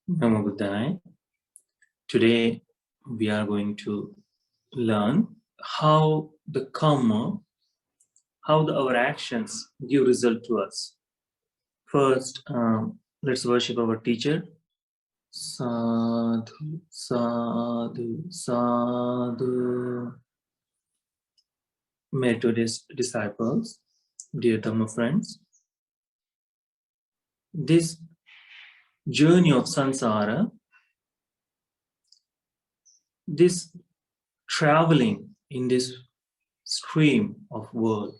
Namo Buddhaya. Today we are going to learn how the karma, our actions give result to us. First, let's worship our teacher. Sadhu, sadhu, sadhu. May today's disciples, dear Dhamma friends, this journey of samsara, this traveling in this stream of world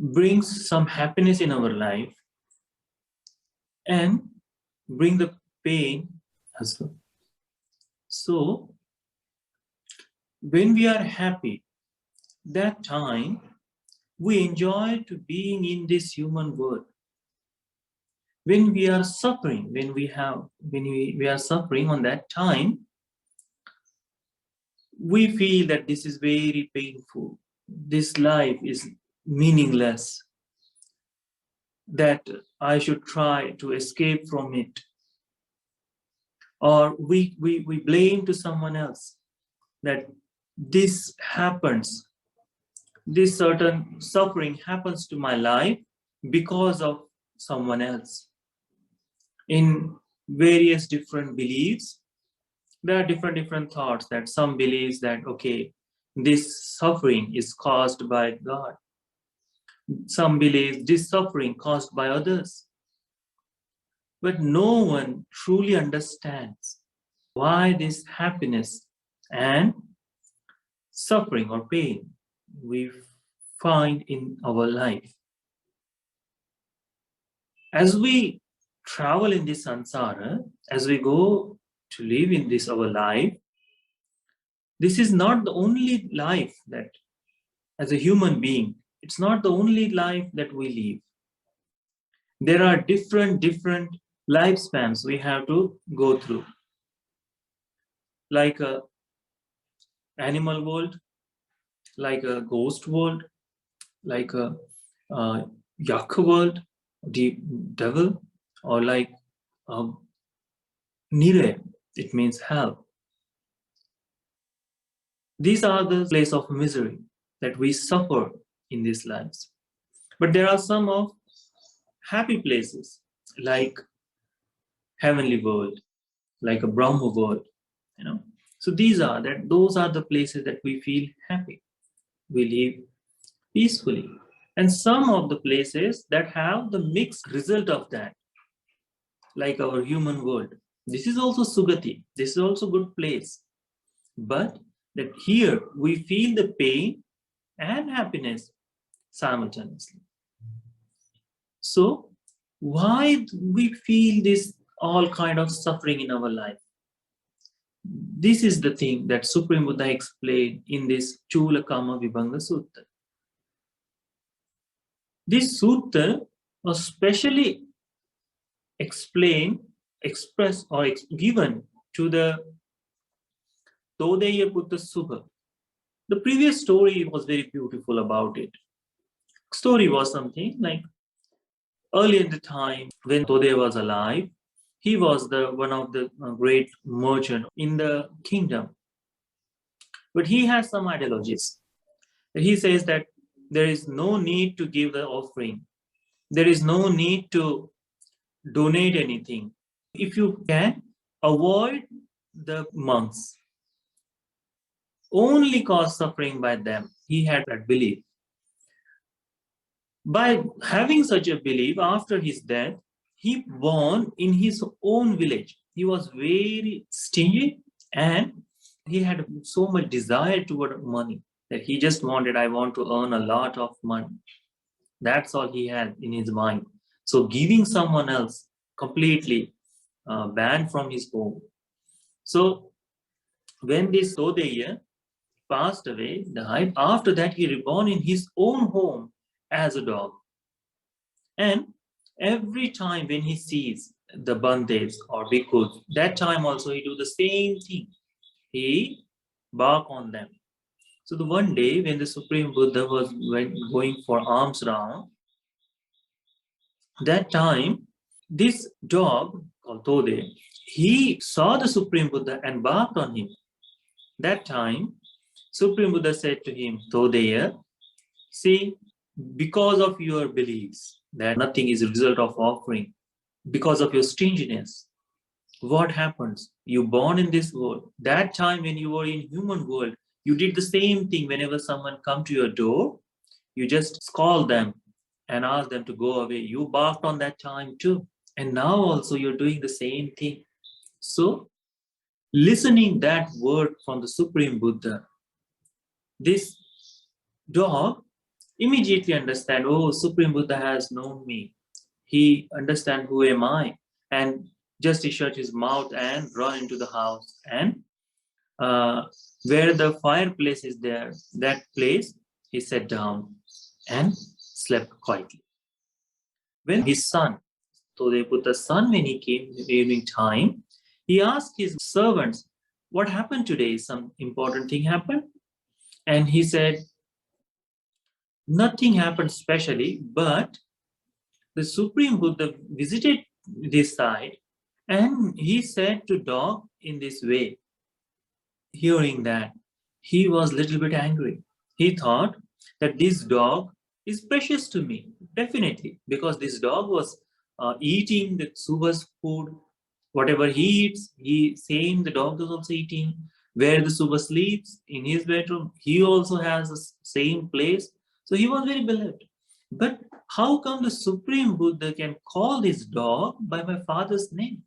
brings some happiness in our life and bring the pain as well. So when we are happy, that time we enjoy to being in this human world. When we are suffering, when we are suffering on that time, we feel that this is very painful. This life is meaningless. That I should try to escape from it. Or we blame to someone else that this happens, this certain suffering happens to my life because of someone else. In various different beliefs, there are different thoughts that some believes that, okay, this suffering is caused by God. Some believe this suffering caused by others. But no one truly understands why this happiness and suffering or pain we find in our life. As we travel in this samsara, as we go to live in this our life, this is not the only life that, as a human being, it's not the only life that we live. There are different lifespans we have to go through. Like a animal world, like a ghost world, like a yak world, the devil, or like nire, it means hell. These are the place of misery that we suffer in these lives. But there are some of happy places, like heavenly world, like a Brahma world, you know. So those are the places that we feel happy. We live peacefully. And some of the places that have the mixed result of that, like our human world. This is also Sugati. This is also good place. But that here we feel the pain and happiness simultaneously. So why do we feel this all kind of suffering in our life? This is the thing that Supreme Buddha explained in this Cūḷakammavibhaṅgasutta. This sutta was specially expressed or given to the Todeya Buddha Subha. The previous story was very beautiful about it. Story was something like early in the time when Todeya was alive, he was one of the great merchant in the kingdom. But he has some ideologies. He says that there is no need to give the offering. There is no need to donate anything. If you can avoid the monks, only cause suffering by them. He had that belief. By having such a belief, after his death, he born in his own village. He was very stingy and he had so much desire toward money that he just wanted, I want to earn a lot of money. That's all he had in his mind. So giving someone else completely banned from his home. So when this Todeya passed away, died, after that he reborn in his own home as a dog. And every time when he sees the Bandes or Bhikkhus, that time also he do the same thing. He bark on them. So the one day when the Supreme Buddha was going for alms round, that time This dog called Tode, he saw the Supreme Buddha and barked on him. That time, Supreme Buddha said to him, Todeya, see, because of your beliefs that nothing is a result of offering, because of your stinginess, what happens? You born in this world. That time when you were in human world, you did the same thing. Whenever someone come to your door, you just call them and ask them to go away. You barked on that time too. And now also you're doing the same thing. So listening that word from the Supreme Buddha, this dog immediately understand, oh, Supreme Buddha has known me. He understand who am I. And just he shut his mouth and run into the house. And where the fireplace is there, that place, he sat down and slept quietly. When his son, Todeputa's son, when he came in the evening time, he asked his servants, what happened today? Some important thing happened? And he said, nothing happened specially, but the Supreme Buddha visited this side and he said to dog in this way. Hearing that, he was a little bit angry. He thought that this dog is precious to me, definitely, because this dog was eating the Suba's food. Whatever he eats, he same the dog is also eating. Where the Suba sleeps in his bedroom, he also has the same place. So he was very beloved. But how come the Supreme Buddha can call this dog by my father's name?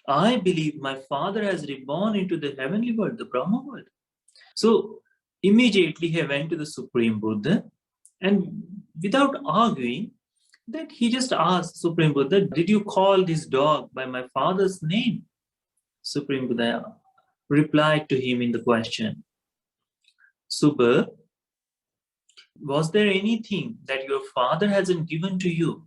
I believe my father has reborn into the heavenly world, the Brahma world. So immediately he went to the Supreme Buddha and without arguing, that he just asked Supreme Buddha, did you call this dog by my father's name? Supreme Buddha replied to him in the question, Subha, was there anything that your father hasn't given to you?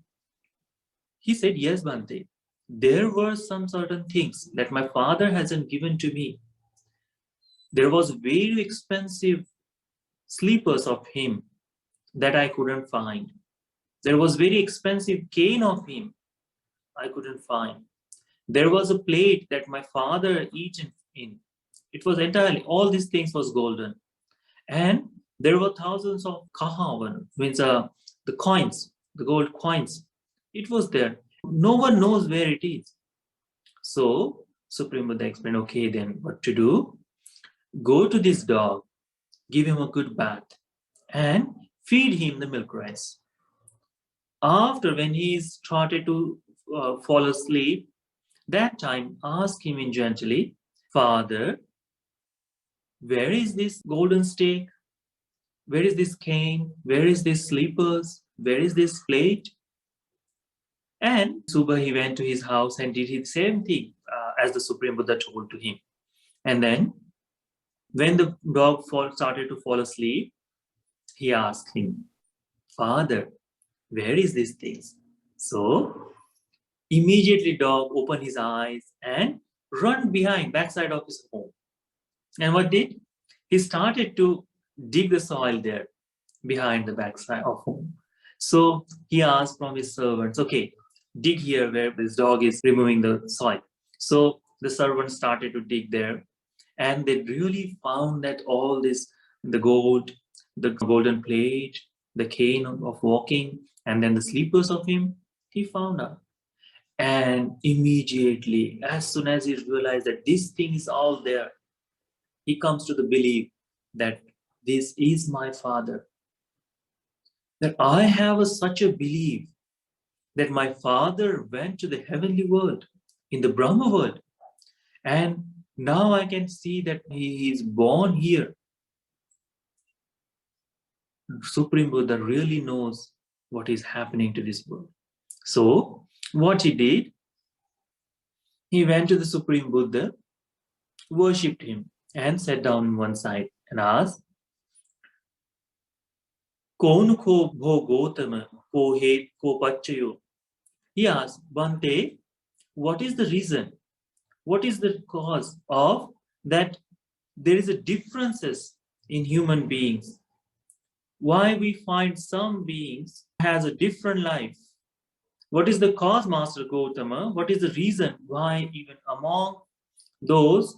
He said, yes, Bhante. There were some certain things that my father hasn't given to me. There was very expensive slippers of him that I couldn't find. There was very expensive cane of him I couldn't find. There was a plate that my father eaten in. It was entirely, all these things was golden. And there were thousands of kahavan, means the coins, the gold coins. It was there. No one knows where it is. So Supreme Buddha explained, okay, then what to do? Go to this dog, give him a good bath, and feed him the milk rice. After, when he started to fall asleep, that time ask him in gently, Father, where is this golden steak? Where is this cane? Where is this slippers? Where is this plate? And Suba, he went to his house and did the same thing as the Supreme Buddha told to him. And then when the dog started to fall asleep, he asked him, Father, where is these things? So immediately dog opened his eyes and run behind backside of his home. And what did? He started to dig the soil there behind the backside of home. So he asked from his servants, okay, dig here where this dog is removing the soil. So the servants started to dig there and they really found that all this, the gold, the golden plate, the cane of walking, and then the slippers of him, he found out. And immediately, as soon as he realized that this thing is all there, he comes to the belief that this is my father. That I have such a belief that my father went to the heavenly world, in the Brahma world. And now I can see that he is born here. Supreme Buddha really knows what is happening to this world. So what he did, he went to the Supreme Buddha, worshipped him, and sat down on one side and asked, Kaun ko bho Gotama, ko het ko pachayo? He asked, Bhante, what is the reason? What is the cause of that there is a differences in human beings? Why we find some beings has a different life? What is the cause, Master Gautama? What is the reason why even among those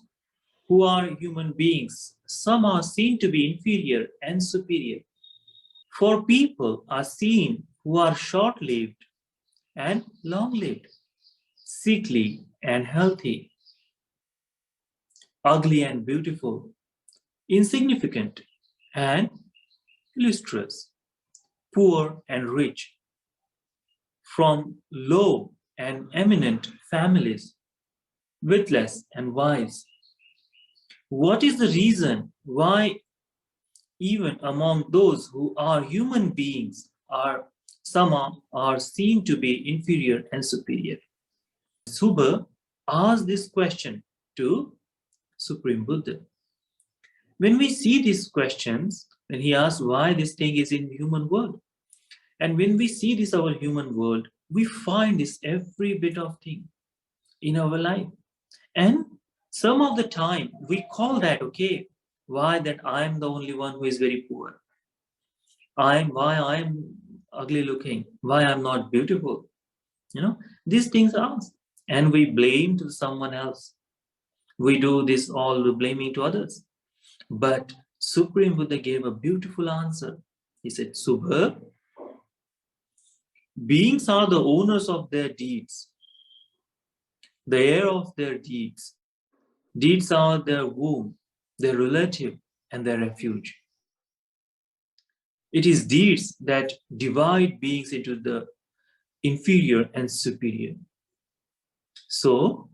who are human beings, some are seen to be inferior and superior? For people are seen who are short-lived and long-lived, sickly and healthy, ugly and beautiful, insignificant and illustrious, poor and rich, from low and eminent families, witless and wise. What is the reason why even among those who are human beings are seen to be inferior and superior? Subha asked this question to Supreme Buddha. When we see these questions, when he asks why this thing is in human world, and when we see this our human world, we find this every bit of thing in our life. And some of the time we call that, okay, why that I'm the only one who is very poor? I'm ugly looking, why I'm not beautiful. These things are us. And we blame to someone else. We do this all blaming to others. But Supreme Buddha gave a beautiful answer. He said, Subha, beings are the owners of their deeds, the heir of their deeds. Deeds are their womb, their relative, and their refuge. It is deeds that divide beings into the inferior and superior. So,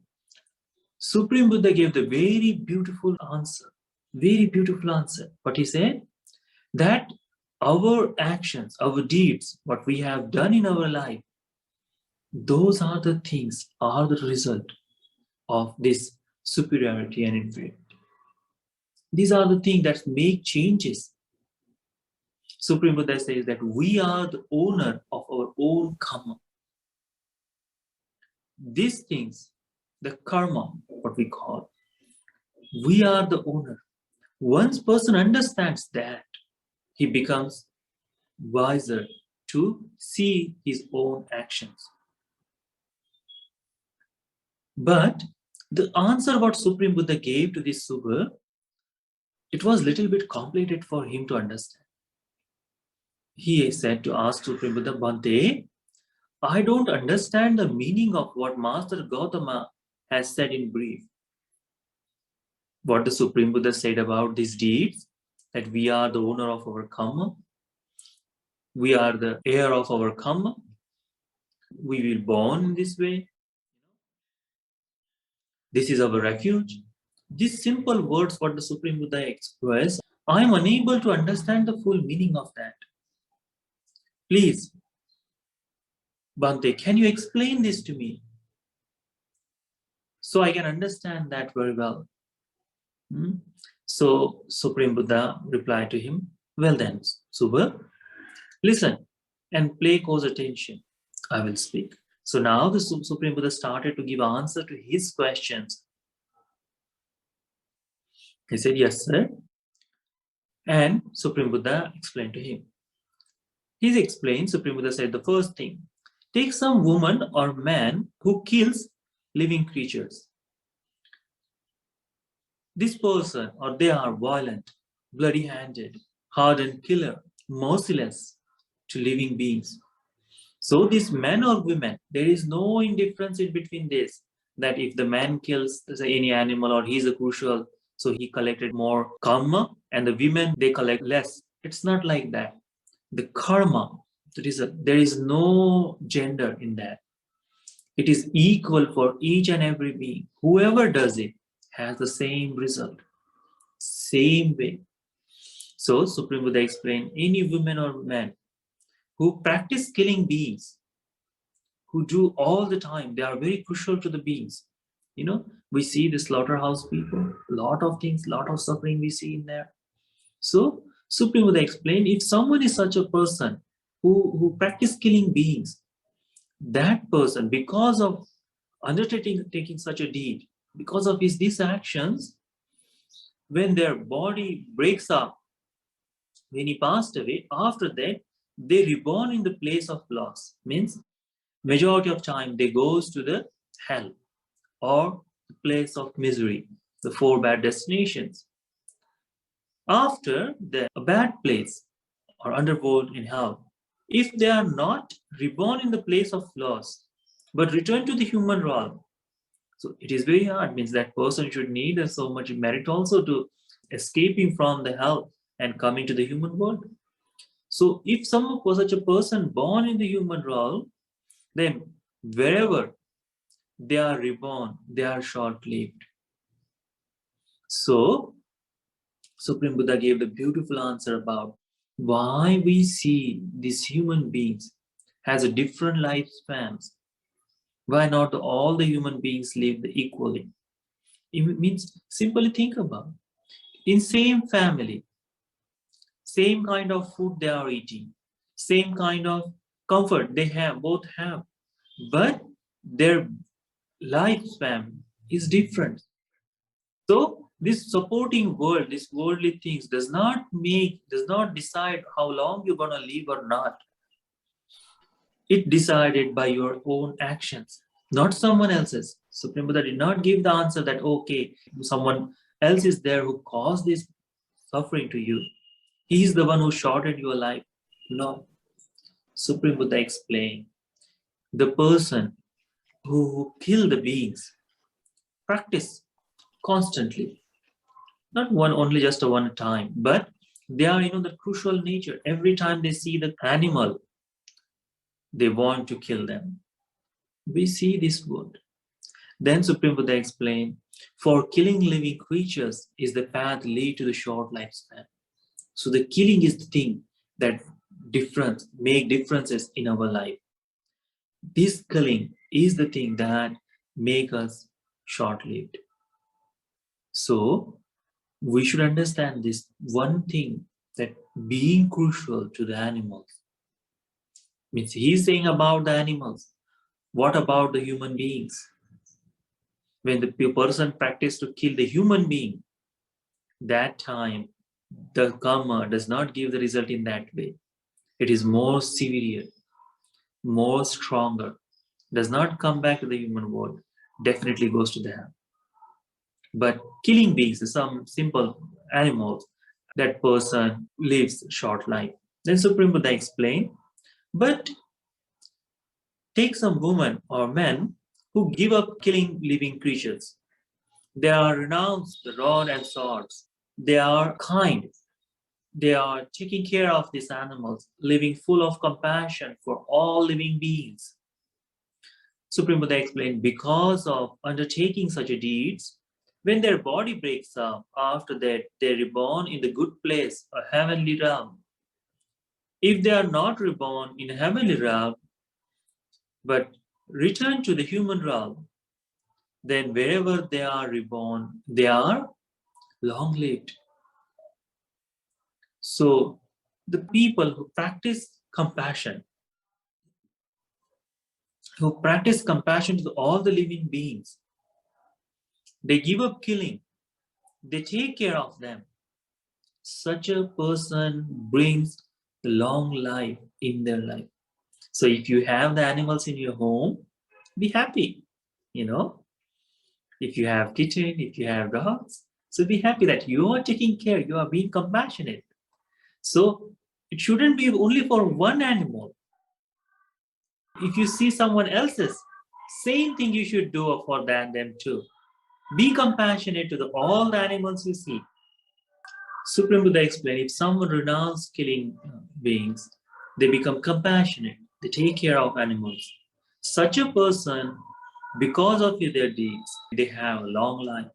Supreme Buddha gave the very beautiful answer. Very beautiful answer. What he said? That our actions, our deeds, what we have done in our life, those are the things, are the result of this superiority and inferiority. These are the things that make changes. Supreme Buddha says that we are the owner of our own karma. These things, the karma, what we call, we are the owner. Once person understands that, he becomes wiser to see his own actions. But the answer what Supreme Buddha gave to this Subha, it was little bit complicated for him to understand. He said to ask Supreme Buddha, Bhante, I don't understand the meaning of what Master Gautama has said in brief. What the Supreme Buddha said about these deeds, that we are the owner of our Kamma, we are the heir of our Kamma, we will born in this way, this is our refuge. These simple words, what the Supreme Buddha expressed, I am unable to understand the full meaning of that. Please, Bhante, can you explain this to me? So I can understand that very well. So Supreme Buddha replied to him, well then, Subha, listen and pay close attention. I will speak. So now the Supreme Buddha started to give answer to his questions. He said, yes, sir. And Supreme Buddha explained to him. He explained, Supreme Buddha said, the first thing, take some woman or man who kills living creatures. This person or they are violent, bloody-handed, hardened killer, merciless to living beings. So this man or women, there is no indifference in between this, that if the man kills say, any animal or he's a crucial, so he collected more karma, and the women, they collect less. It's not like that. The karma, there is no gender in that. It is equal for each and every being. Whoever does it has the same result, same way. So Supreme Buddha explained, any woman or man who practice killing beings, who do all the time, they are very crucial to the beings. We see the slaughterhouse people, a lot of things, lot of suffering we see in there. So Supreme Buddha explained, if someone is such a person who practice killing beings, that person, because of taking such a deed, because of these actions, when their body breaks up, when he passed away, after that, they reborn in the place of loss. Means majority of time they goes to the hell or the place of misery, the four bad destinations. After the bad place or underworld in hell, if they are not reborn in the place of loss, but return to the human realm, so it is very hard. Means that person should need so much merit also to escaping from the hell and coming to the human world. So if such a person born in the human realm, then wherever they are reborn, they are short-lived. So Supreme Buddha gave the beautiful answer about why we see these human beings has a different lifespans. Why not all the human beings live equally? It means simply think about in same family, same kind of food they are eating, same kind of comfort they have, both have, but their lifespan is different. So this supporting world, this worldly things does not decide how long you're gonna live or not. It decided by your own actions, not someone else's. Supreme Buddha did not give the answer that okay, someone else is there who caused this suffering to you. He is the one who shortened your life. No. Supreme Buddha explained the person who kill the beings practice constantly, not one only just a one time, but they are the crucial nature. Every time they see the animal, they want to kill them. We see this word. Then Supreme Buddha explained, for killing living creatures is the path lead to the short lifespan. So the killing is the thing that make differences in our life. This killing is the thing that make us short-lived. So we should understand this one thing, that being crucial to the animals means he's saying about the animals. What about the human beings? When the person practice to kill the human being, that time the karma does not give the result in that way. It is more severe, more stronger, does not come back to the human world, definitely goes to the hell. But killing beings, some simple animals, that person lives short life. Then Supreme Buddha explained, but take some women or men who give up killing living creatures. They are renounced the rod and swords. They are kind. They are taking care of these animals, living full of compassion for all living beings. Supreme Buddha explained, because of undertaking such a deeds, when their body breaks up, after that they reborn in the good place, a heavenly realm. If they are not reborn in a heavenly realm, but return to the human realm, then wherever they are reborn, they are long lived. So the people who practice compassion to all the living beings, they give up killing, they take care of them. Such a person brings the long life in their life. So if you have the animals in your home, be happy. You know, if you have kitchen, if you have dogs, so be happy that you are taking care, you are being compassionate. So it shouldn't be only for one animal. If you see someone else's, same thing you should do for them too. Be compassionate to all the animals you see. Supreme Buddha explained, if someone renounces killing beings, they become compassionate. They take care of animals. Such a person, because of their deeds, they have a long life.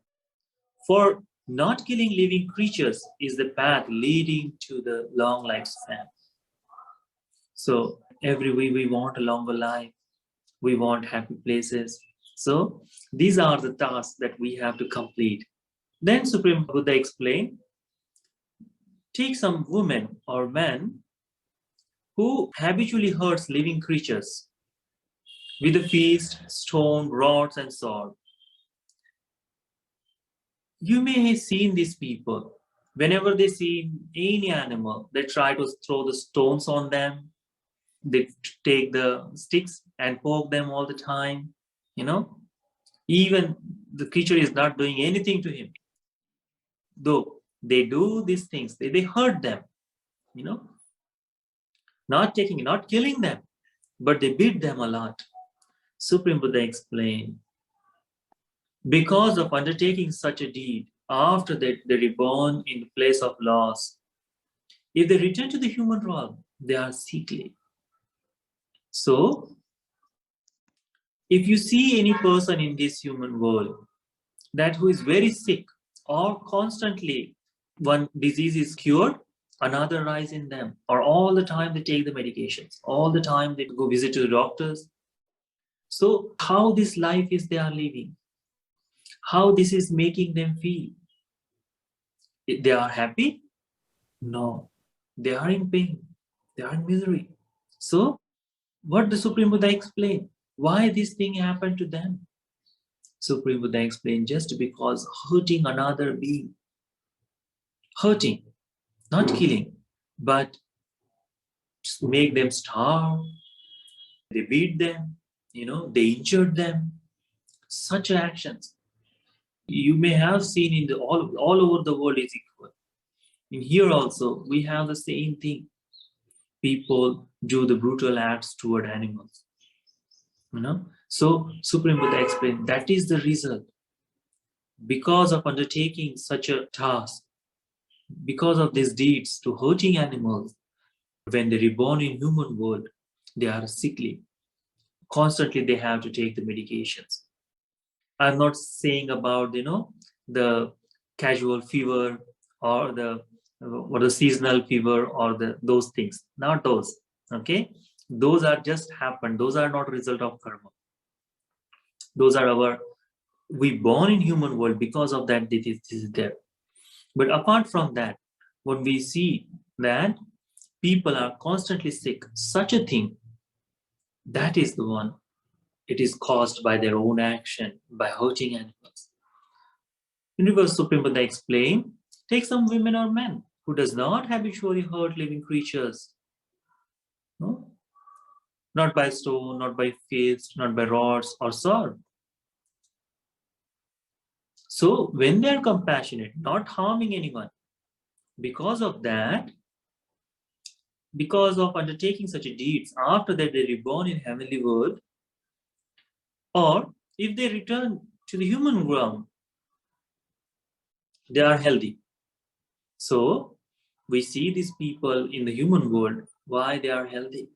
For not killing living creatures is the path leading to the long lifespan. So every way we want a longer life, we want happy places. So these are the tasks that we have to complete. Then Supreme Buddha explained, take some women or men who habitually hurts living creatures with a feast, stone, rods, and sword. You may have seen these people. Whenever they see any animal, they try to throw the stones on them. they take the sticks and poke them all the time, even the creature is not doing anything to him, though they do these things, they hurt them, not killing them, but they beat them a lot. Supreme Buddha explained, because of undertaking such a deed, after that they reborn in the place of loss. If they return to the human realm, they are sickly. So, if you see any person in this human world that who is very sick, or constantly one disease is cured, another rise in them, or all the time they take the medications, all the time they go visit to the doctors. So how this life is they are living, how this is making them feel? They are happy? No. They are in pain. They are in misery. So what the Supreme Buddha explained? Why this thing happened to them? Supreme Buddha explained, just because hurting another being, hurting, not killing, but make them starve, they beat them, they injured them. Such actions you may have seen in the all over the world is equal. In here also, we have the same thing. People do the brutal acts toward animals. So Supreme Buddha explained that is the result. Because of undertaking such a task, because of these deeds to hurting animals, when they reborn in human world, they are sickly. Constantly they have to take the medications. I'm not saying about the casual fever or the seasonal fever or those things. Not those. Okay, those are just happened. Those are not result of karma. Those are we born in human world because of that this is there. But apart from that, when we see that people are constantly sick, such a thing, that is the one. It is caused by their own action, by hurting animals. Universe Supreme Buddha explained, take some women or men who does not habitually hurt living creatures. No? Not by stone, not by fist, not by rods or sword. So when they are compassionate, not harming anyone, because of that, because of undertaking such deeds, after that they reborn in heavenly world, or if they return to the human realm, they are healthy. So we see these people in the human world, why they are healthy.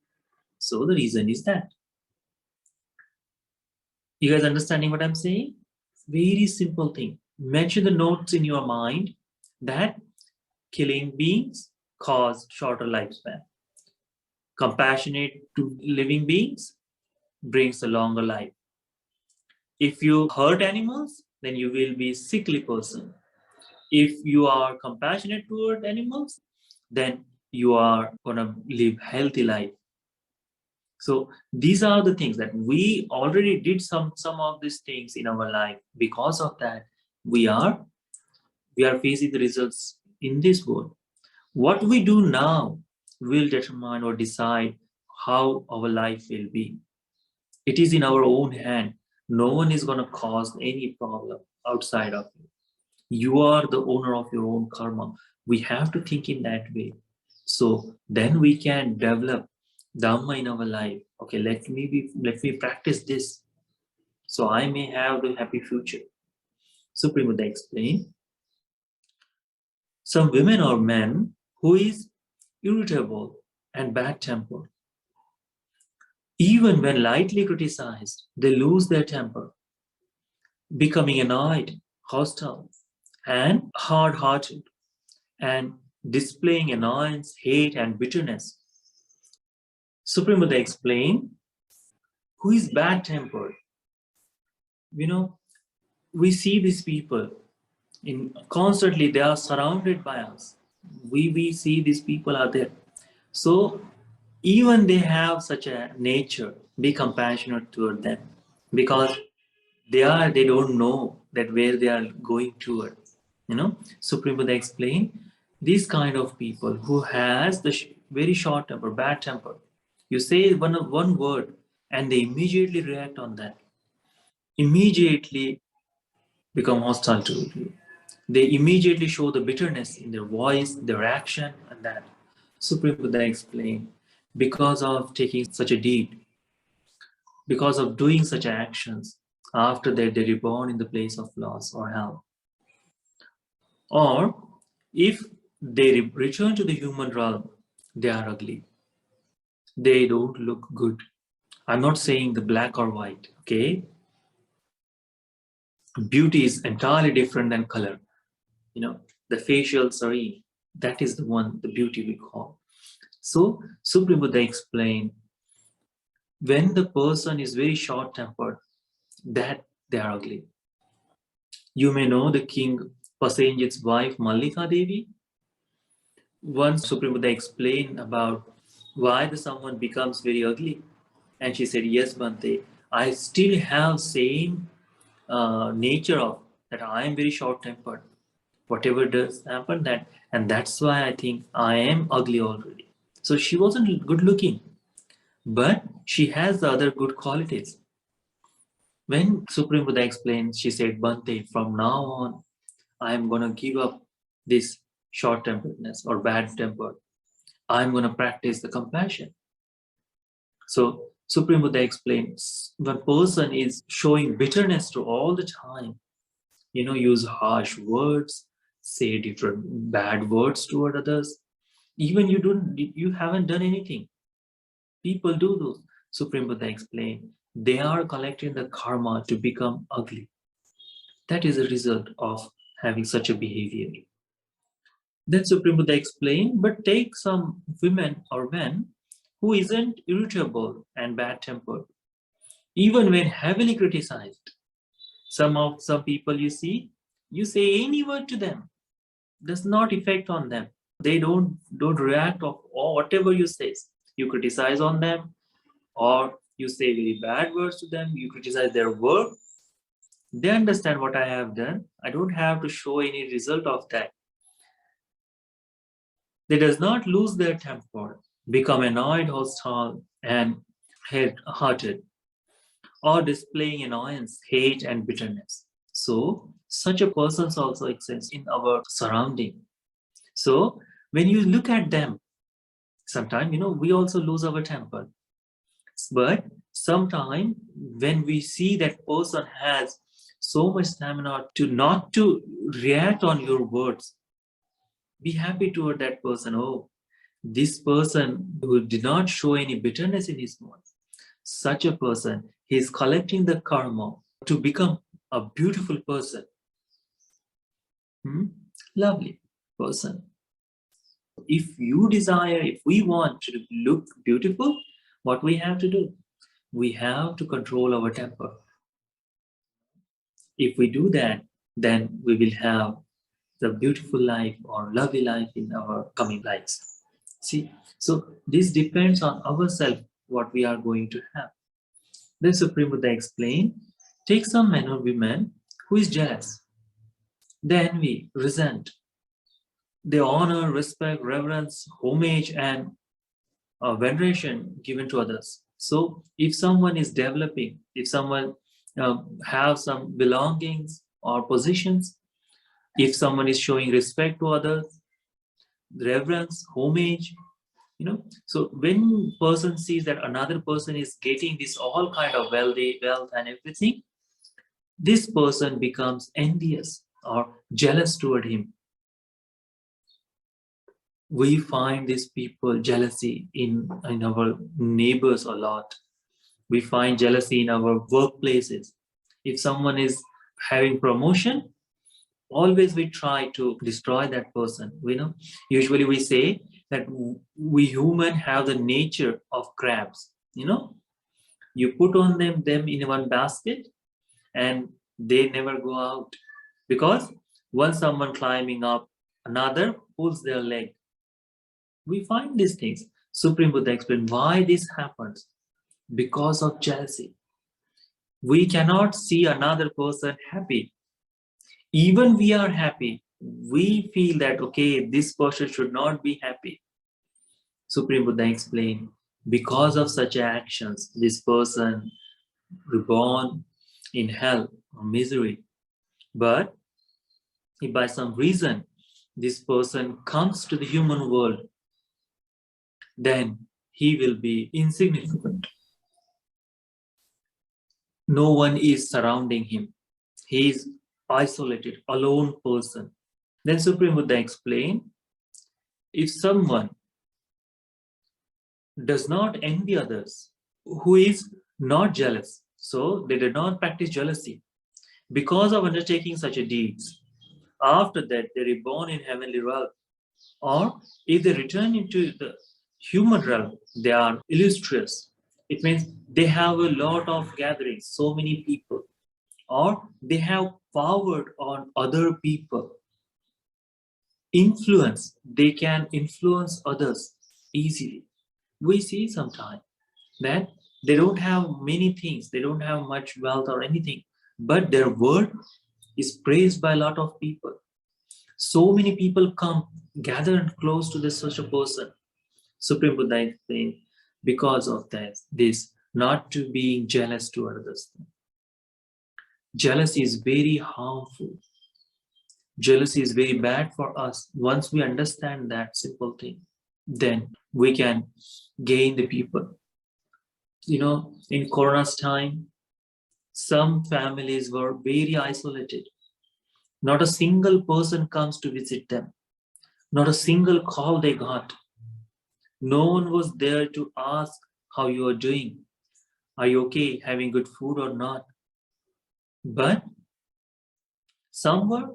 So the reason is that. You guys understanding what I'm saying? Very simple thing. Mention the notes in your mind that killing beings cause shorter lifespan. Compassionate to living beings brings a longer life. If you hurt animals, then you will be a sickly person. If you are compassionate toward animals, then you are gonna live healthy life. So these are the things that we already did some of these things in our life. Because of that, we are facing the results in this world. What we do now will determine or decide how our life will be. It is in our own hand. No one is going to cause any problem outside of you. You are the owner of your own karma. We have to think in that way. So then we can develop Dhamma in our life. Okay, let me practice this, so I may have the happy future. Supreme Buddha explained, some women or men who is irritable and bad-tempered, even when lightly criticized, they lose their temper, becoming annoyed, hostile, and hard-hearted, and displaying annoyance, hate, and bitterness. Supreme Buddha explained, who is bad-tempered? We see these people constantly, they are surrounded by us. We see these people are there. So even they have such a nature, be compassionate toward them, because they don't know that where they are going toward. Supreme Buddha explained, these kind of people who has the very short temper, bad temper, You say one word and they immediately react on that, immediately become hostile to you. They immediately show the bitterness in their voice, their action, and that. Supreme Buddha explained, because of taking such a deed, because of doing such actions, after that they reborn in the place of loss or hell. Or if they return to the human realm, they are ugly. They don't look good. I'm not saying the black or white, okay? Beauty is entirely different than color. The facial serene, that is the one, the beauty we call. So Supreme Buddha explained, when the person is very short-tempered, that they are ugly. You may know the king Pasenjit's wife Mallika Devi. Once Supreme Buddha explained about why the someone becomes very ugly, and she said, "Yes, Bante, I still have same nature of that. I am very short-tempered. Whatever does happen, and that's why I think I am ugly already." So she wasn't good-looking, but she has the other good qualities. When Supreme Buddha explained, she said, "Bante, from now on, I am going to give up this short-temperedness or bad temper. I'm going to practice the compassion." So Supreme Buddha explains, when person is showing bitterness to all the time, use harsh words, say different bad words toward others, even you haven't done anything. People do those. Supreme Buddha explained, they are collecting the karma to become ugly. That is a result of having such a behavior. Then Supreme Buddha explained, but take some women or men who isn't irritable and bad-tempered, even when heavily criticized. Some people you say any word to them, does not affect on them. They don't react of or whatever you say. You criticize on them, or you say very bad words to them, you criticize their work. They understand what I have done. I don't have to show any result of that. They does not lose their temper, become annoyed, hostile, and hard-hearted, or displaying annoyance, hate, and bitterness. So such a person also exists in our surrounding. So when you look at them, sometimes we also lose our temper. But sometimes when we see that person has so much stamina to not to react on your words, be happy toward that person. Oh, this person who did not show any bitterness in his voice, such a person, he is collecting the karma to become a beautiful person. Lovely person. If we want to look beautiful, what we have to do? We have to control our temper. If we do that, then we will have the beautiful life or lovely life in our coming lives. See, so this depends on ourselves what we are going to have. Then Supreme Buddha explained, take some man or woman who is jealous, they envy, resent, they honor, respect, reverence, homage, and veneration given to others. So if someone is developing, if someone have some belongings or positions, if someone is showing respect to others, reverence, homage, so when person sees that another person is getting this all kind of wealth and everything, this person becomes envious or jealous toward him. We find these people jealousy in our neighbors a lot. We find jealousy in our workplaces. If someone is having promotion, always we try to destroy that person. Usually we say that we human have the nature of crabs. You put on them in one basket and they never go out, because once someone climbing up, another pulls their leg. We find these things. Supreme Buddha explained why this happens. Because of jealousy. We cannot see another person happy. Even we are happy, we feel that, okay, this person should not be happy. Supreme Buddha explained, Because of such actions, this person reborn in hell or misery. But if by some reason this person comes to the human world, then he will be insignificant. No one is surrounding him. He is isolated, alone person. Then Supreme Buddha explained, if someone does not envy others, who is not jealous, so they did not practice jealousy, because of undertaking such a deeds, after that they reborn in heavenly realm, or if they return into the human realm, they are illustrious. It means they have a lot of gatherings, so many people, or they have power on other people. Influence, they can influence others easily. We see sometimes that they don't have many things, they don't have much wealth or anything, but their word is praised by a lot of people. So many people come, gather and close to this such a person. Supreme Buddha explained, because of this, not to being jealous to others. Jealousy is very harmful. Jealousy is very bad for us. Once we understand that simple thing, then we can gain the people. In Corona's time, some families were very isolated. Not a single person comes to visit them. Not a single call they got. No one was there to ask how you are doing. Are you okay, having good food or not? But some were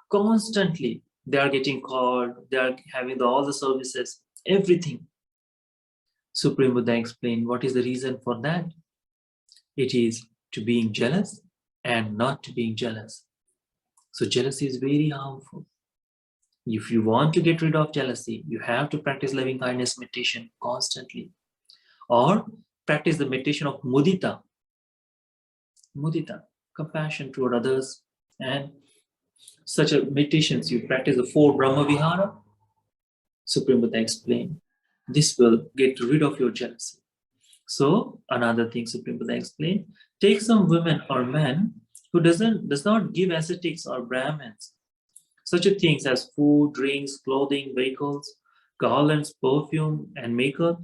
constantly, they are getting called, they are having all the services, everything. Supreme Buddha explained what is the reason for that. It is to being jealous and not to being jealous. So jealousy is very harmful. If you want to get rid of jealousy, you have to practice loving kindness meditation constantly. Or practice the meditation of mudita. Mudita, compassion toward others. And such a meditations, you practice the 4 Brahma Vihara. Supreme Buddha explained, this will get rid of your jealousy. So another thing Supreme Buddha explained, take some women or men who does not give ascetics or Brahmins such a things as food, drinks, clothing, vehicles, garlands, perfume, and makeup,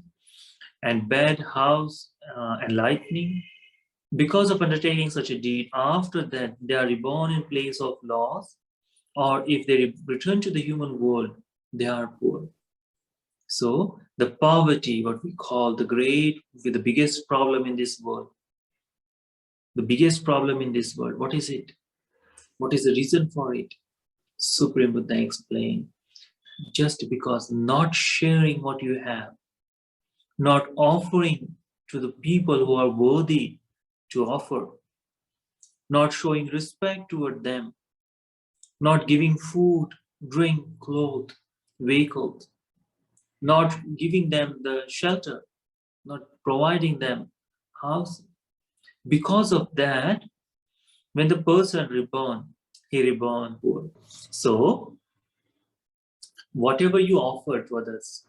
and bed, house, and lightning. Because of undertaking such a deed, after that they are reborn in place of loss, or if they return to the human world, they are poor. So the poverty, what we call the biggest problem in this world, what is it? What is the reason for it? Supreme Buddha explained, just because not sharing what you have, not offering to the people who are worthy to offer, not showing respect toward them, not giving food, drink, clothes, vehicles, not giving them the shelter, not providing them house. Because of that, when the person reborn, he reborn poor. So, whatever you offer to others,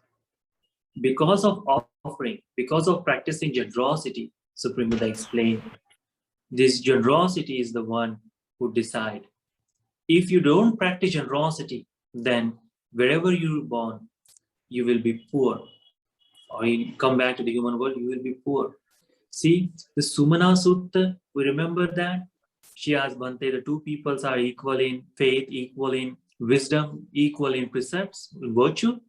because of offering, because of practicing generosity, Supreme Buddha explained, this generosity is the one who decide. If you don't practice generosity, then wherever you are born, you will be poor. Or you come back to the human world, you will be poor. See, the Sumana Sutta, we remember that? She asked Bhante, the two peoples are equal in faith, equal in wisdom, equal in precepts, in virtue.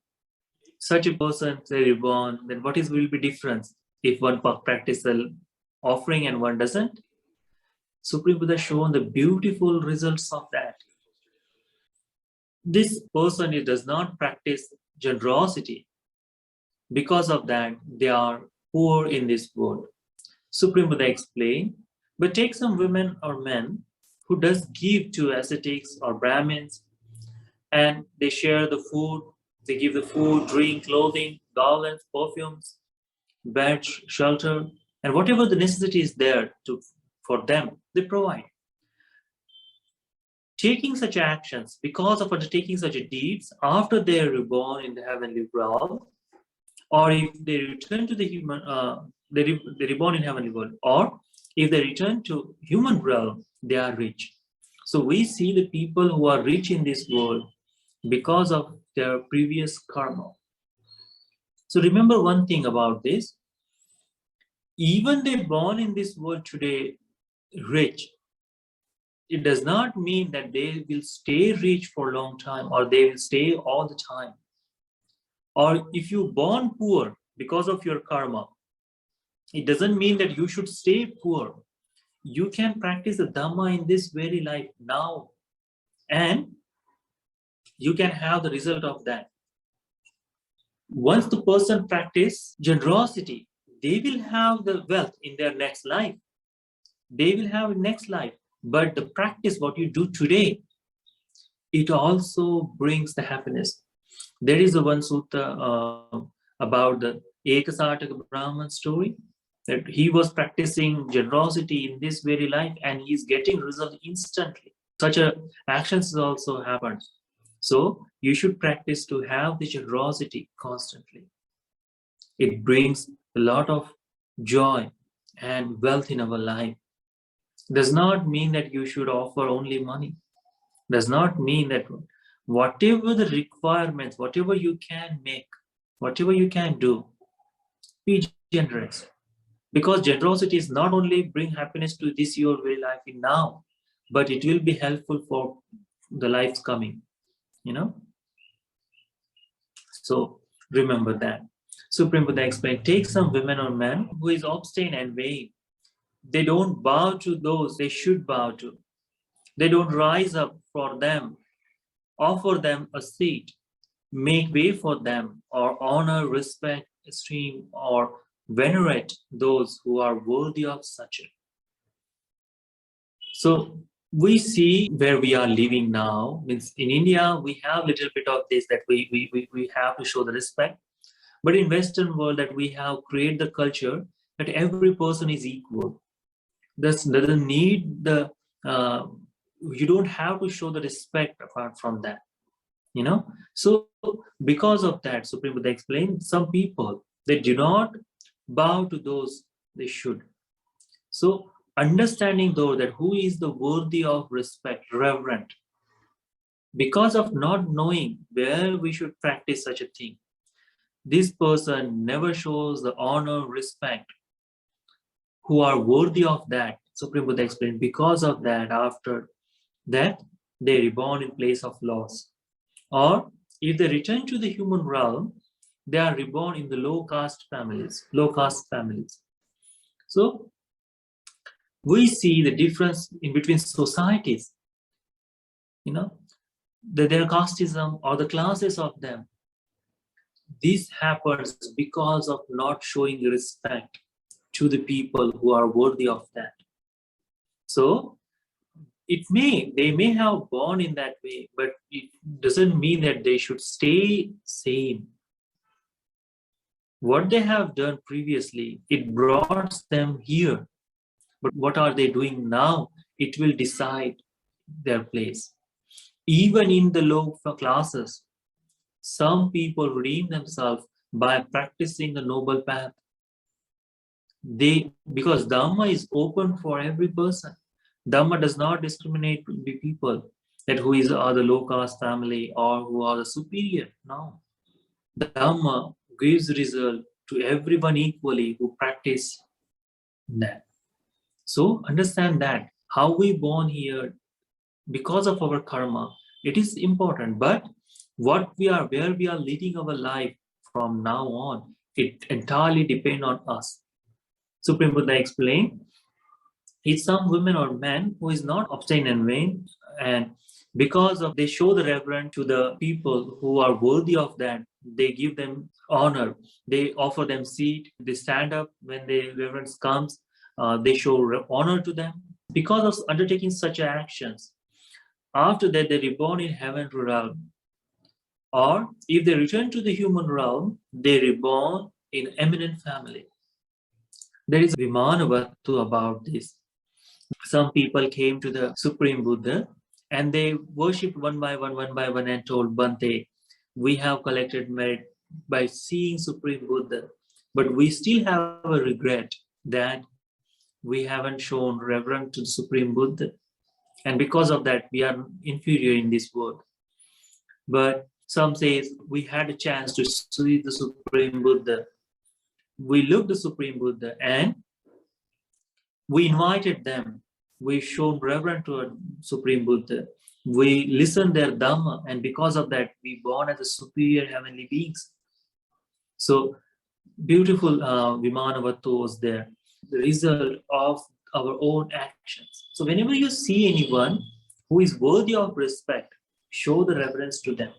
Such a person, say reborn, then will be difference if one practices the offering and one doesn't? Supreme Buddha shown the beautiful results of that. This person does not practice generosity. Because of that, they are poor in this world. Supreme Buddha explained, but take some women or men who does give to ascetics or Brahmins, and they share the food, they give the food, drink, clothing, garlands, perfumes, bed, shelter, and whatever the necessity is there for them, they provide. Taking such actions, because of undertaking such deeds, after they are reborn in the heavenly realm, or if they return to the human, they reborn in heavenly world, or if they return to human realm, they are rich. So we see the people who are rich in this world because of their previous karma. So remember one thing about this: even they born in this world today rich, it does not mean that they will stay rich for a long time or they will stay all the time. Or if you born poor because of your karma, it doesn't mean that you should stay poor. You can practice the Dhamma in this very life now, and you can have the result of that. Once the person practice generosity, they will have the wealth in their next life. They will have next life. But the practice, what you do today, it also brings the happiness. There is a one sutta about the Ekasataka Brahman story, that he was practicing generosity in this very life and he is getting result instantly. Such a actions also happens. So you should practice to have the generosity constantly. It brings a lot of joy and wealth in our life. Does not mean that you should offer only money. Does not mean that whatever the requirements, whatever you can make, whatever you can do, be generous. Because generosity is not only bring happiness to this your very life in now, but it will be helpful for the lives coming, you know. So remember that. Supreme Buddha explained, take some women or men who is obstinate and vain. They don't bow to those they should bow to. They don't rise up for them, offer them a seat, make way for them, or honor, respect, esteem, or venerate those who are worthy of such. So we see where we are living now. Means in India, we have a little bit of this, that we have to show the respect. But in Western world, that we have created the culture that every person is equal. This doesn't need the, you don't have to show the respect apart from that, you know. So because of that, Supreme Buddha explained, some people, they do not bow to those they should. So understanding though that who is the worthy of respect, reverent, because of not knowing where we should practice such a thing, this person never shows the honor, respect, who are worthy of that. Supreme Buddha explained, because of that, after that, they reborn in place of loss. Or if they return to the human realm, they are reborn in the low caste families, low caste families. So we see the difference in between societies, you know, their casteism or the classes of them. This happens because of not showing respect to the people who are worthy of that. So they may have born in that way, but it doesn't mean that they should stay same. What they have done previously, it brought them here. But what are they doing now? It will decide their place. Even in the low classes, some people redeem themselves by practicing the noble path. Because Dhamma is open for every person. Dhamma does not discriminate the people that who is the low caste family or who are the superior. No. Dhamma gives result to everyone equally who practice that. So understand that how we born here because of our karma, it is important. But where we are leading our life from now on, it entirely depends on us. Supreme Buddha explained, it's some women or men who is not obstinate and vain, and because of they show the reverence to the people who are worthy of that, they give them honor, they offer them seat, they stand up when the reverence comes, they show honor to them. Because of undertaking such actions, after that they reborn in heaven realm, or if they return to the human realm, they reborn in eminent family. There is a Vimanavatu about this. Some people came to the Supreme Buddha and they worshipped one by one, and told, Bante, we have collected merit by seeing Supreme Buddha, but we still have a regret that we haven't shown reverence to the Supreme Buddha. And because of that, we are inferior in this world. But some says we had a chance to see the Supreme Buddha. We looked the Supreme Buddha and we invited them. We showed reverence to our Supreme Buddha. We listened their Dhamma, and because of that, we born as a superior heavenly beings. So beautiful Vimanavattu was there, the result of our own actions. So whenever you see anyone who is worthy of respect, show the reverence to them.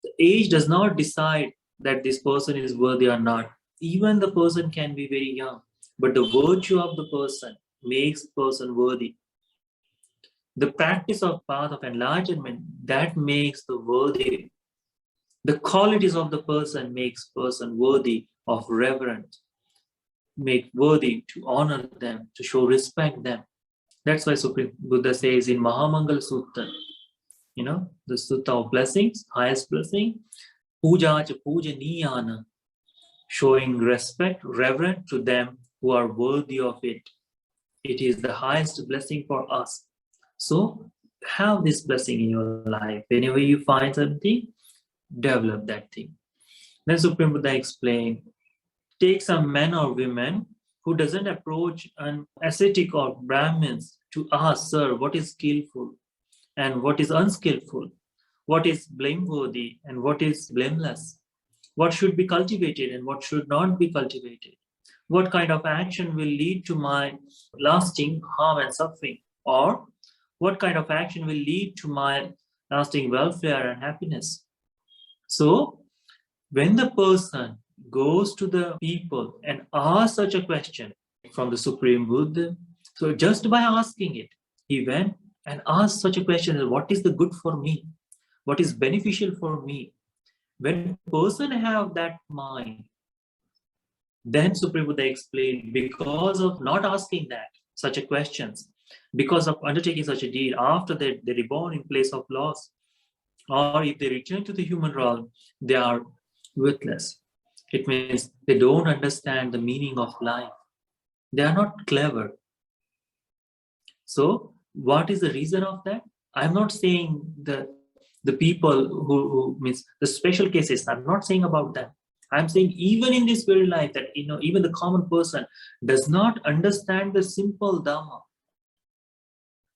The age does not decide that this person is worthy or not. Even the person can be very young, but the virtue of the person makes the person worthy. The practice of path of enlightenment, that makes the worthy. The qualities of the person makes person worthy of reverence, make worthy to honor them, to show respect them. That's why Supreme Buddha says in Sutta, the Sutta of blessings, highest blessing, puja cha puja niyana, showing respect, reverence to them who are worthy of it. It is the highest blessing for us. So have this blessing in your life. Whenever you find something, develop that thing. Then Supreme Buddha explained, take some men or women who doesn't approach an ascetic or Brahmins to ask, sir, what is skillful and what is unskillful, what is blameworthy and what is blameless, what should be cultivated and what should not be cultivated, what kind of action will lead to my lasting harm and suffering, or what kind of action will lead to my lasting welfare and happiness. So when the person goes to the people and asks such a question from the Supreme Buddha, so just by asking it, he went and asked such a question, what is the good for me? What is beneficial for me? When person have that mind, then Supreme Buddha explained, because of not asking that, such a questions, because of undertaking such a deed, after that they reborn in place of loss, or if they return to the human realm, they are worthless. It means they don't understand the meaning of life. They are not clever. So what is the reason of that? I'm not saying the people who means the special cases, I'm not saying about them. I'm saying even in this very life that, even the common person does not understand the simple Dhamma.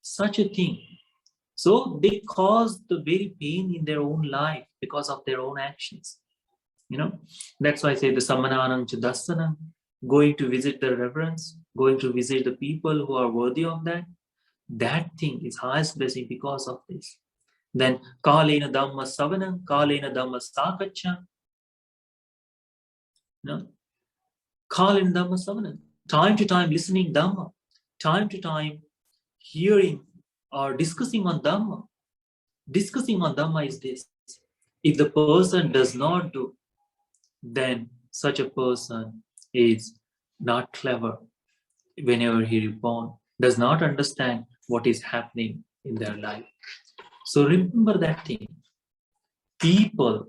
Such a thing. So they cause the very pain in their own life because of their own actions. That's why I say the Samananam Chadasanam, going to visit the reverence, going to visit the people who are worthy of that thing is highest blessing because of this. Then Kalena Dhamma Savanam, Kalena Dhamma Sakacham. Kalena Dhamma Savanam. Time to time listening Dhamma, time to time hearing or discussing on Dhamma. Discussing on Dhamma is this. If the person does not do, then such a person is not clever whenever he reborn, does not understand what is happening in their life. So remember that thing. People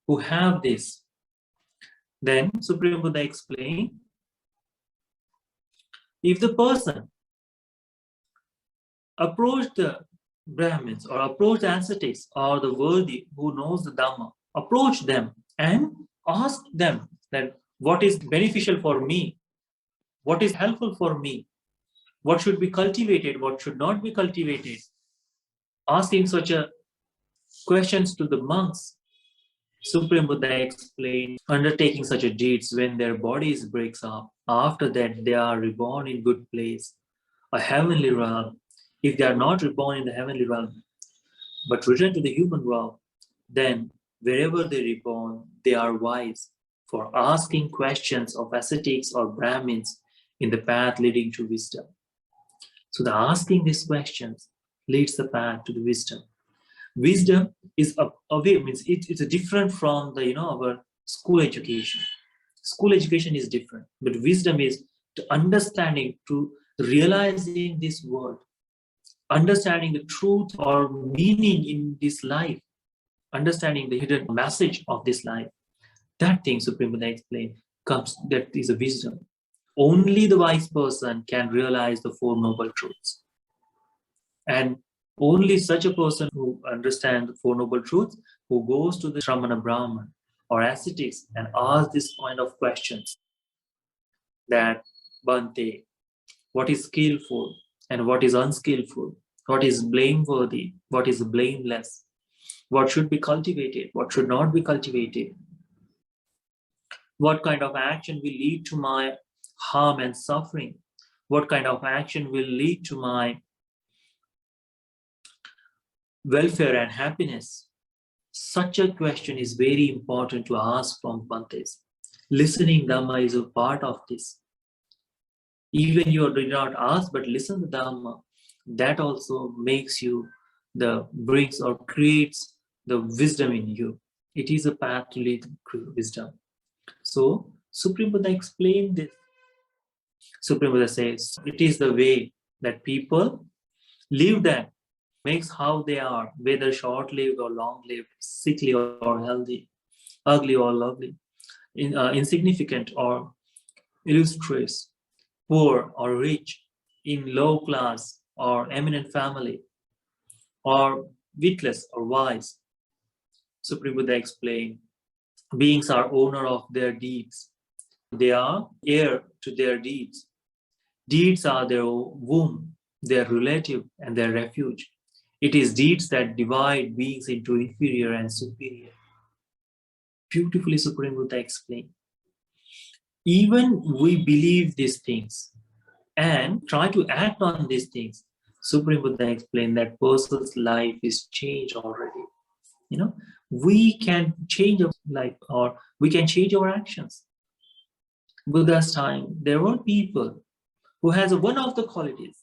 who have this, then Supreme Buddha explained, if the person approach the Brahmins or approach the ascetics or the worthy who knows the Dhamma, approach them and ask them that what is beneficial for me, what is helpful for me, what should be cultivated, what should not be cultivated. Asking such a questions to the monks, Supreme Buddha explained, undertaking such a deeds when their bodies breaks up, after that they are reborn in good place, a heavenly realm. If they are not reborn in the heavenly realm, but return to the human realm, then wherever they reborn, they are wise for asking questions of ascetics or Brahmins in the path leading to wisdom. So the asking these questions leads the path to the wisdom. Wisdom is a way, means it's a different from the our school education. School education is different, but wisdom is to understanding, to realizing this world, understanding the truth or meaning in this life. understanding the hidden message of this life. That thing Supreme Buddha explained that is a wisdom. Only the wise person can realize the Four Noble Truths. And only such a person who understands the Four Noble Truths, who goes to the Shramana Brahman or ascetics and asks this kind of questions, that Bhante, what is skillful and what is unskillful, what is blameworthy, what is blameless, what should be cultivated, what should not be cultivated, what kind of action will lead to my harm and suffering, what kind of action will lead to my welfare and happiness. Such a question is very important to ask from Bhantes. Listening Dhamma is a part of this. Even you did not ask, but listen to Dhamma, that also makes you brings or creates the wisdom in you. It is a path to lead wisdom. So Supreme Buddha explained this. Supreme Buddha says it is the way that people live, that makes how they are, whether short-lived or long-lived, sickly or healthy, ugly or lovely, insignificant or illustrious, poor or rich, in low class or eminent family, or witless or wise. Supreme Buddha explained, beings are owner of their deeds. They are heir to their deeds. Deeds are their womb, their relative, and their refuge. It is deeds that divide beings into inferior and superior. Beautifully Supreme Buddha explained. Even we believe these things and try to act on these things, Supreme Buddha explained that person's life is changed already. We can change our life, or we can change our actions. Buddha's time, there were people who has one of the qualities,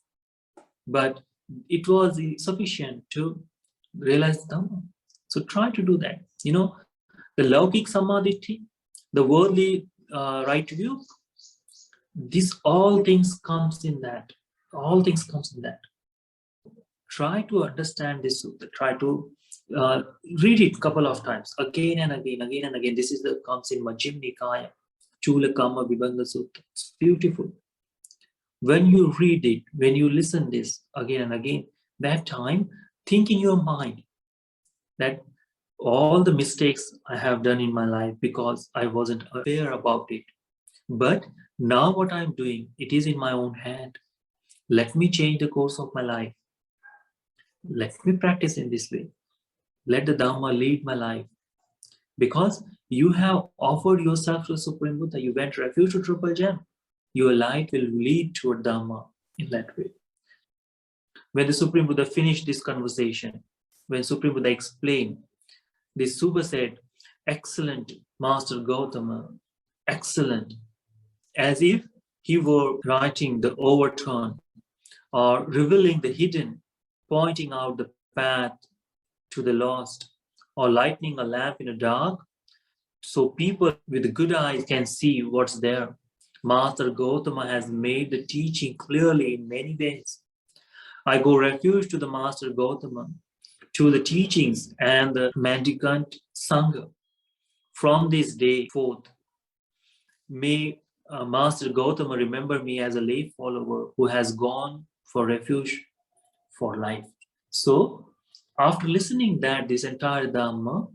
but it was sufficient to realize Dhamma. So try to do that. The Laukik Samadhi, the worldly right view, this all things comes in that. All things comes in that. Try to understand this sutta. Try to read it a couple of times, again and again, again and again. This is the comes in Majjhima Nikaya, Cūḷakammavibhaṅgasutta. It's beautiful. When you read it, when you listen this again and again, that time, think in your mind that all the mistakes I have done in my life because I wasn't aware about it. But now what I'm doing, it is in my own hand. Let me change the course of my life. Let me practice in this way. Let the Dhamma lead my life. Because you have offered yourself to Supreme Buddha, you went refuge to Triple Gem. Your life will lead toward Dhamma in that way. When the Supreme Buddha finished this conversation, when Supreme Buddha explained, this Suba said, excellent Master Gautama, excellent, as if he were writing the overturn or revealing the hidden, pointing out the path to the lost, or lighting a lamp in the dark, so people with good eyes can see what's there. Master Gautama has made the teaching clearly in many ways. I go refuge to the Master Gautama, to the teachings and the mendicant Sangha. From this day forth, may Master Gautama remember me as a lay follower who has gone for refuge for life. So, after listening that this entire Dhamma,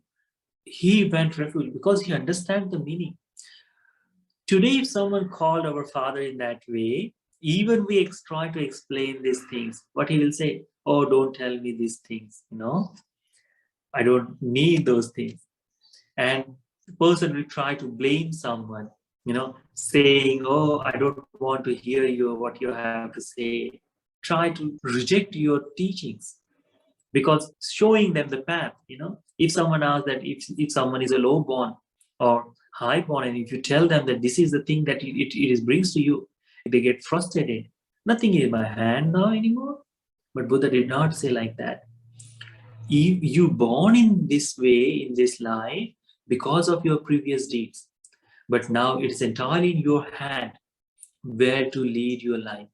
he went refuge because he understands the meaning. Today, if someone called our father in that way, even we try to explain these things, what he will say, oh, don't tell me these things, I don't need those things. And the person will try to blame someone, saying, oh, I don't want to hear what you have to say. Try to reject your teachings because showing them the path, if someone asks that if someone is a low born or high born, and if you tell them that this is the thing that it brings to you, they get frustrated. Nothing is in my hand now anymore. But Buddha did not say like that. You born in this way, in this life, because of your previous deeds. But now it's entirely in your hand where to lead your life.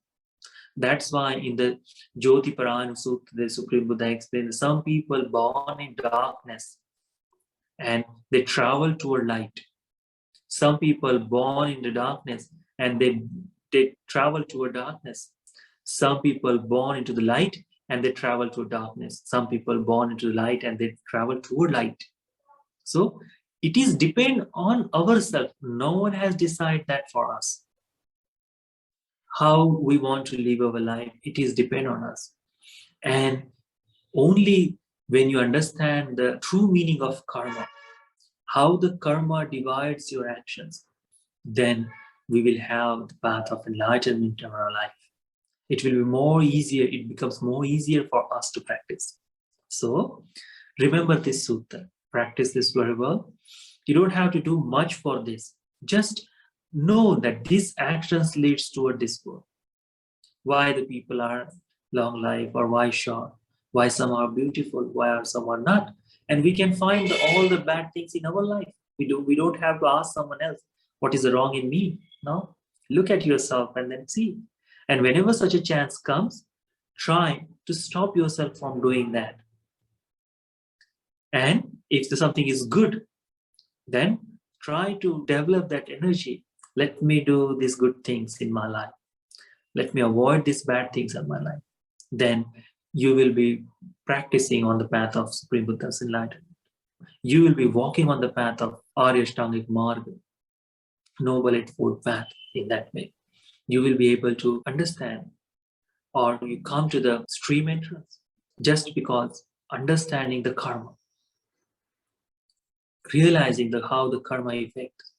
That's why in the Jyoti Parayana Sutta, the Supreme Buddha explained some people born in darkness, and they travel toward light. Some people born in the darkness and they travel toward darkness. Some people born into the light and they travel toward darkness. Some people born into the light and they travel toward light. So it is depend on ourselves. No one has decided that for us. How we want to live our life, it is depend on us. And only when you understand the true meaning of karma, how the karma divides your actions, then we will have the path of enlightenment in our life. It will be more easier, it becomes more easier for us to practice. So remember this sutta, practice this very well. You don't have to do much for this. Just know that these actions leads toward this goal. Why the people are long life or why short, why some are beautiful, why are some are not. And we can find all the bad things in our life. We don't have to ask someone else, what is wrong in me? No, look at yourself and then see. And whenever such a chance comes, try to stop yourself from doing that. And if something is good, then try to develop that energy. Let me do these good things in my life. Let me avoid these bad things in my life. Then you will be practicing on the path of Supreme Buddha's enlightenment. You will be walking on the path of Arya Ashtangik Marga, Noble Eightfold Path in that way. You will be able to understand, or you come to the stream entrance just because understanding the karma, realizing how the karma affects.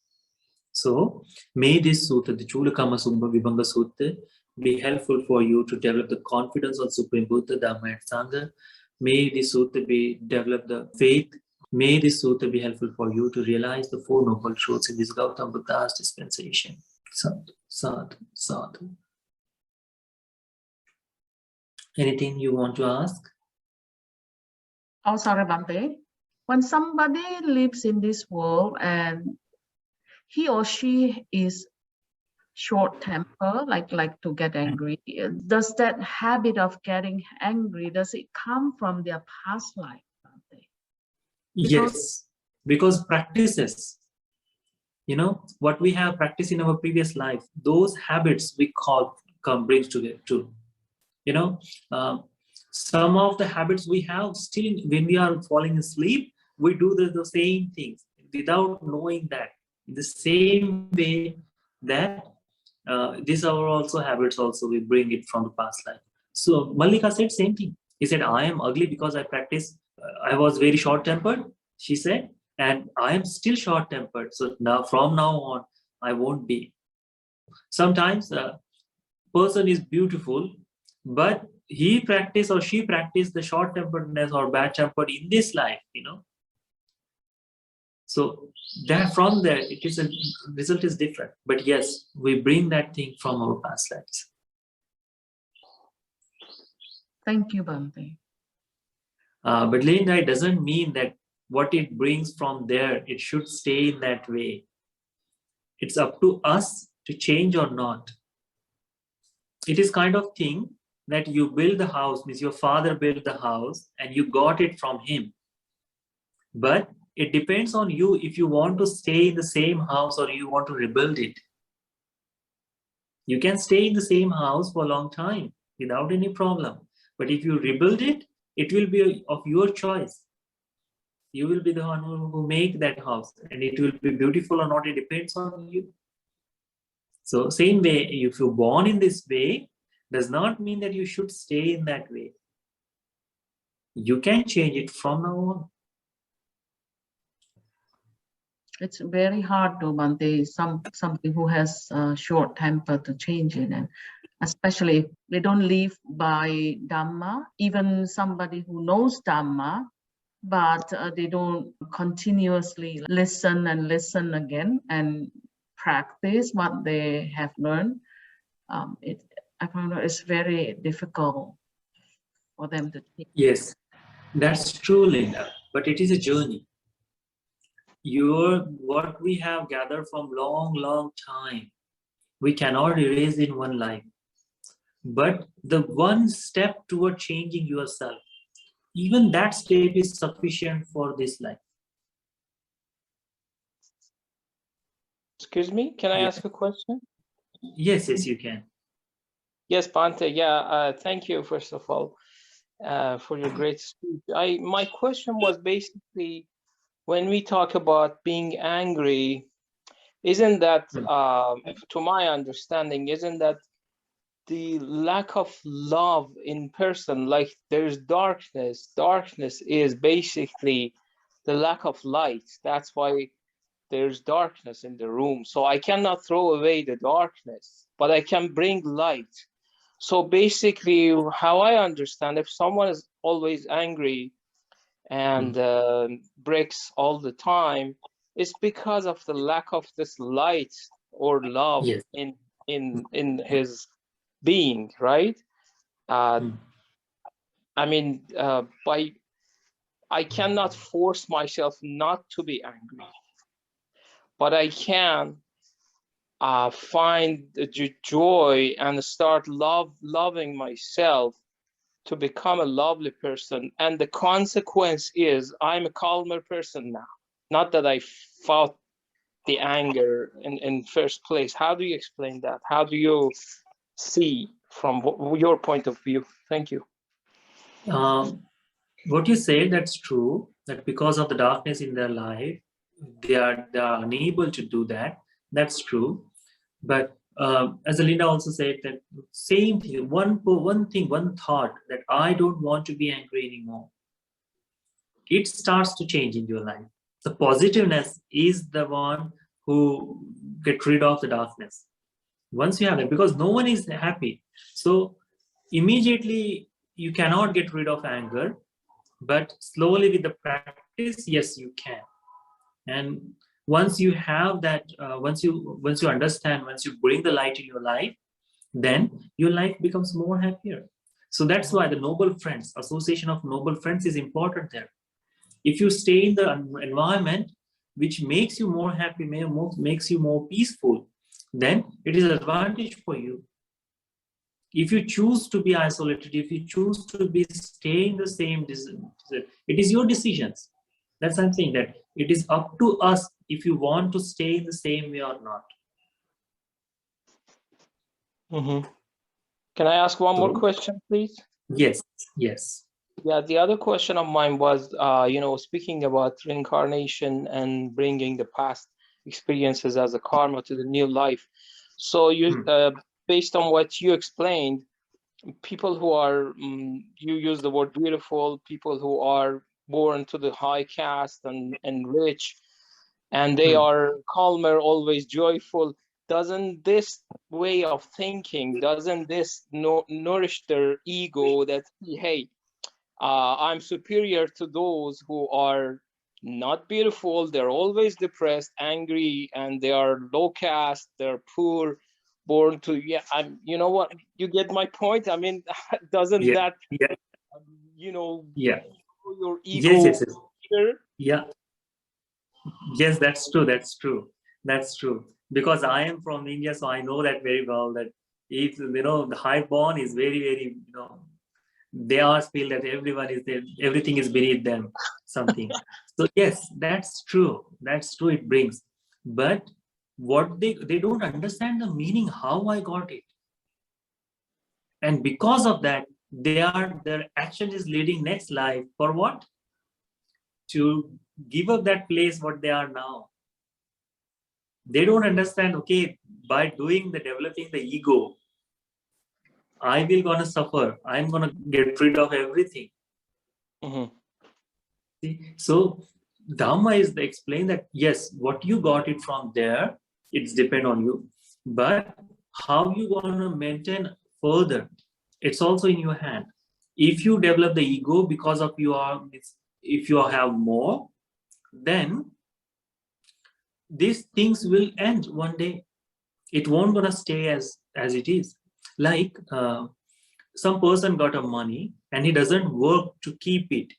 So may this sutta, the Cūḷakammavibhaṅgasutta, be helpful for you to develop the confidence on Supreme Buddha, Dhamma and Sangha. May this sutta develop the faith. May this sutta be helpful for you to realize the Four Noble Truths in this Gautama Buddha's dispensation. Sadhu, sadhu, sadhu. Anything you want to ask? Oh, sorry, Bhante. When somebody lives in this world and he or she is short temper, like to get angry, does that habit of getting angry, does it come from their past life? Yes, because practices, what we have practiced in our previous life, those habits we brings together too. Some of the habits we have still when we are falling asleep, we do the same things without knowing that. In the same way that these are also habits also we bring it from the past life. So Mallika said same thing. He said, I am ugly because I practice. I was very short-tempered, she said, and I am still short-tempered. So now from now on, I won't be. Sometimes a person is beautiful, but he practiced or she practiced the short-temperedness or bad-tempered in this life, So that from there, result is different. But yes, we bring that thing from our past lives. Thank you, Bhante. But Linda, it doesn't mean that what it brings from there, it should stay in that way. It's up to us to change or not. It is kind of thing that you build the house, means your father built the house and you got it from him. But it depends on you if you want to stay in the same house or you want to rebuild it. You can stay in the same house for a long time without any problem. But if you rebuild it, it will be of your choice. You will be the one who make that house, and it will be beautiful or not, it depends on you. So same way, if you're born in this way, does not mean that you should stay in that way. You can change it from now on. It's very hard to, Bhante, somebody who has short temper to change it, and especially if they don't live by Dhamma, even somebody who knows Dhamma, but they don't continuously listen and listen again and practice what they have learned. I found it's very difficult for them to take. Yes, that's true, Linda, but it is a journey. What we have gathered from long time, we cannot erase in one life. But the one step toward changing yourself, even that step is sufficient for this life. Excuse me, can I ask a question? Yes, you can. Yes, Bante. Yeah, thank you, first of all, for your great speech. My question was basically, when we talk about being angry, isn't that, to my understanding, isn't that the lack of love in person? Like there's darkness. Darkness is basically the lack of light. That's why there's darkness in the room. So I cannot throw away the darkness, but I can bring light. So basically, how I understand, if someone is always angry and breaks all the time, it's because of the lack of this light or love Yes. in his being, right? I mean, I cannot force myself not to be angry, but I can find the joy and start loving myself to become a lovely person. And the consequence is I'm a calmer person now. Not that I fought the anger in first place. How do you explain that? How do you see from your point of view? Thank you. What you say, that's true, that because of the darkness in their life, they are unable to do that. That's true. But as Linda also said, that same thing, one thought, that I don't want to be angry anymore, it starts to change in your life. The positiveness is the one who get rid of the darkness. Once you have it, because no one is happy. So immediately you cannot get rid of anger, but slowly with the practice, yes, you can. And once you have that, once you understand, once you bring the light in your life, then your life becomes more happier. So that's why the noble friends, association of noble friends, is important there. If you stay in the environment which makes you more happy, makes you more peaceful, then it is an advantage for you. If you choose to be isolated, if you choose to be staying the same, it is your decisions. That's what I'm saying, that it is up to us if you want to stay in the same way or not. Can I ask one more question, please? Yes. Yeah, the other question of mine was, speaking about reincarnation and bringing the past experiences as a karma to the new life. So you, based on what you explained, people who are, you use the word beautiful, people who are born to the high caste and rich, and they are calmer, always joyful. Doesn't this way of thinking, doesn't this nourish their ego that, hey, I'm superior to those who are not beautiful, they're always depressed, angry, and they are low caste, they're poor, born to, you know what, you get my point? I mean, doesn't that, your ego? Yes, that's true. Because I am from India, so I know that very well, that if, the high born is very, very, they always feel that everyone is there, everything is beneath them, something. So yes, that's true, it brings. But what they don't understand the meaning, how I got it. And because of that, their action is leading next life for what? To give up that place what they are now. They don't understand, okay, by developing the ego, I will gonna suffer. I'm gonna get rid of everything. See? So Dhamma is to explain that, yes, what you got it from there, it's depend on you. But how you gonna maintain further, it's also in your hand. If you develop the ego because of if you have more, then these things will end one day. It won't gonna stay as it is. Like some person got a money and he doesn't work to keep it.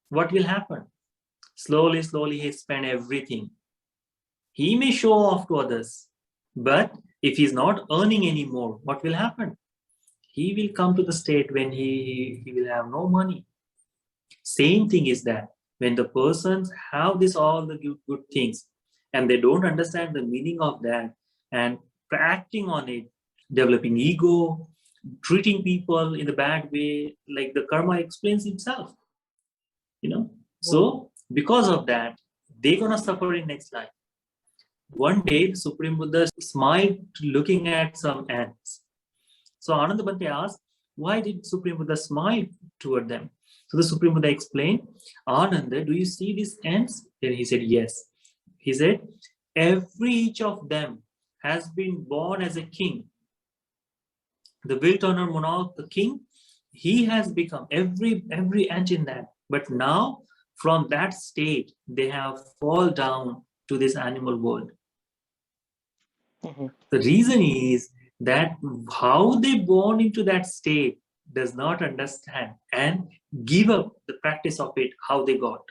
What will happen? Slowly he spend everything. He may show off to others, but if he's not earning anymore, what will happen? He will come to the state when he will have no money. Same thing is that when the persons have all the good things, and they don't understand the meaning of that and acting on it, developing ego, treating people in a bad way, like the karma explains itself, you know. So because of that, they're gonna suffer in next life. One day, the Supreme Buddha smiled looking at some ants. So Ananda Bhante asked, why did Supreme Buddha smile toward them? So the Supreme Buddha explained, Ananda, do you see these ants? Then he said, yes. He said, every each of them has been born as a king. The will-turner monarch, the king, he has become every ant in that. But now, from that state, they have fallen down to this animal world. The reason is that how they born into that state does not understand and give up the practice of it, how they got.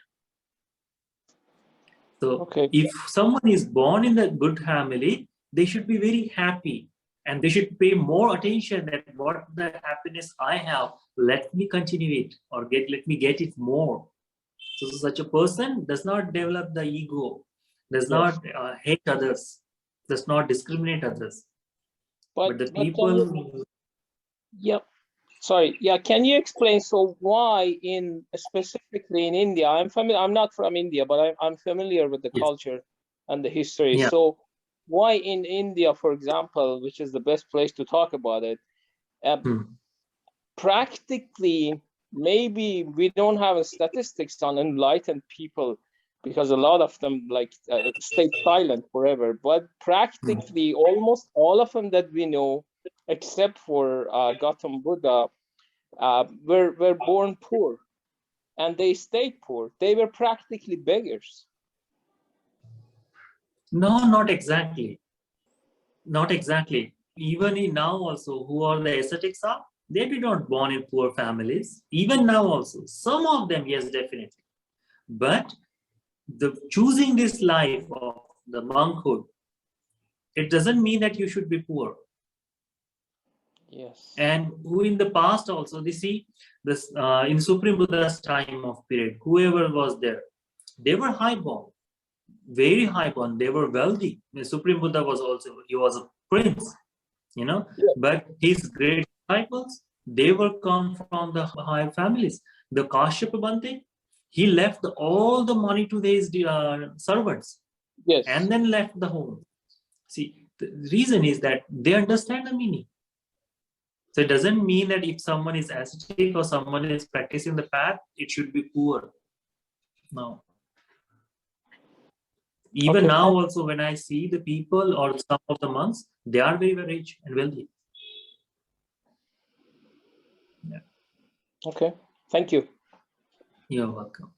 So if someone is born in a good family, they should be very happy and they should pay more attention at what the happiness I have, let me continue it or let me get it more. So such a person does not develop the ego, does not hate others, does not discriminate others. But the people... Can you explain, so why specifically in India, I'm not from India, but I'm familiar with the culture and the history. So why in India, for example, which is the best place to talk about it, practically, maybe we don't have statistics on enlightened people because a lot of them stay silent forever, but practically almost all of them that we know, except for Gautam Buddha, were born poor and they stayed poor. They were practically beggars. No, not exactly. Not exactly. Even in now also, who are the ascetics are, they did not born in poor families. Even now also, some of them, yes, definitely. But the choosing this life of the monkhood, it doesn't mean that you should be poor. Yes. And who in the past also, they see this in Supreme Buddha's time of period, whoever was there, they were high-born, very high-born. They were wealthy. The Supreme Buddha was also, he was a prince, you know. But his great disciples, they were come from the high families. The Kashyapa Bhante, he left all the money to his servants, and then left the home. See, the reason is that they understand the meaning. So it doesn't mean that if someone is ascetic or someone is practicing the path, it should be poor. No. Even now also, when I see the people or some of the monks, they are very, very rich and wealthy. Okay, thank you. You're welcome.